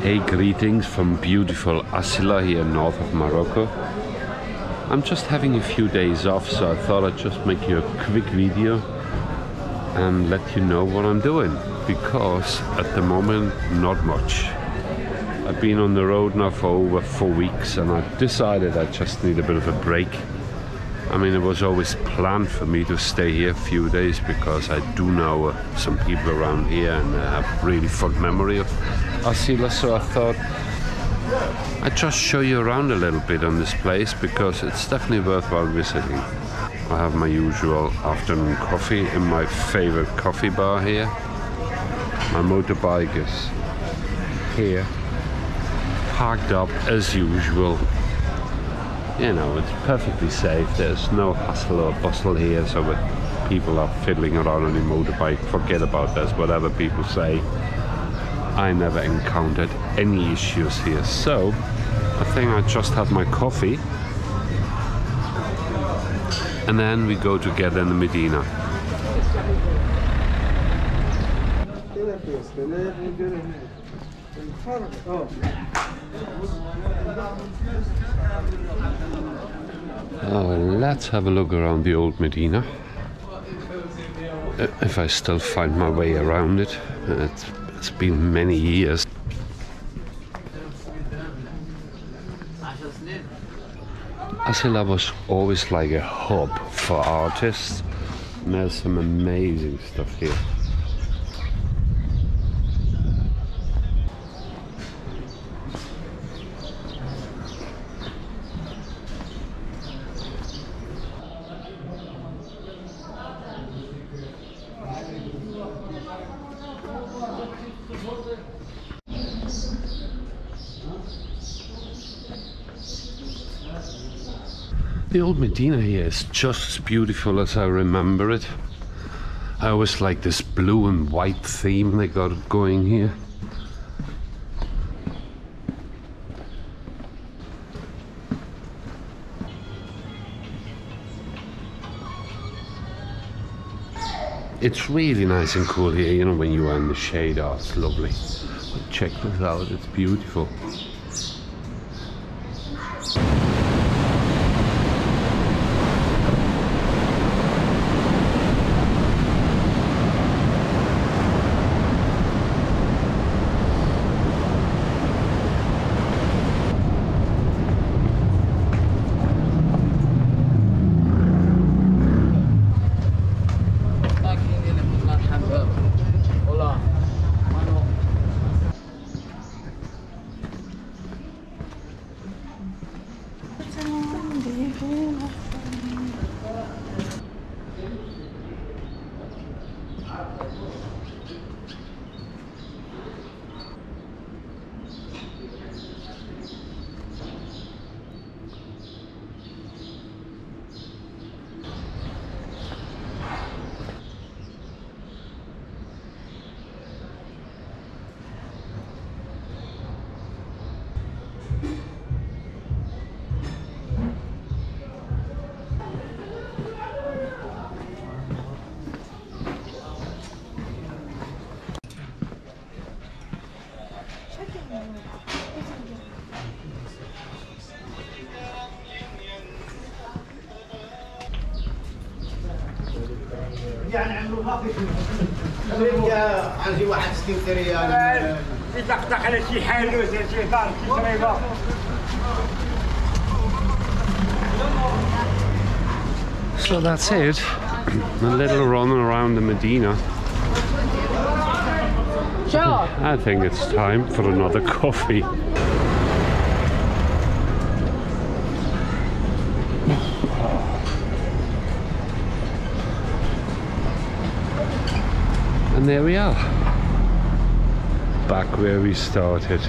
Hey, greetings from beautiful Asilah here north of Morocco. I'm just having a few days off, so I thought I'd just make you a quick video and let you know what I'm doing, because at the moment not much. I've been on the road now for over 4 weeks and I decided I just need a bit of a break. I mean, it was always planned for me to stay here a few days because I do know some people around here and I have really fond memory of Asilah, so I thought I'd just show you around a little bit on this place because it's definitely worthwhile visiting. I have my usual afternoon coffee in my favorite coffee bar here. My motorbike is here, parked up as usual. You know, it's perfectly safe. There's no hustle or bustle here, so when people are fiddling around on the motorbike, forget about this, whatever people say. I never encountered any issues here, so I think I just have my coffee and then we go together in the Medina. Oh, let's have a look around the old Medina, if I still find my way around it. It's been many years. Asilah was always like a hub for artists, and there's some amazing stuff here. The old Medina here is just as beautiful as I remember it. I always like this blue and white theme they got going here. It's really nice and cool here, you know, when you are in the shade. Oh, it's lovely. But check this out, it's beautiful. عندي واحد 60 ريال يطقطق على شي حانوت شي دار شي شريبه. So that's it. A little run around the Medina. I think it's time for another coffee. And there we are, back where we started.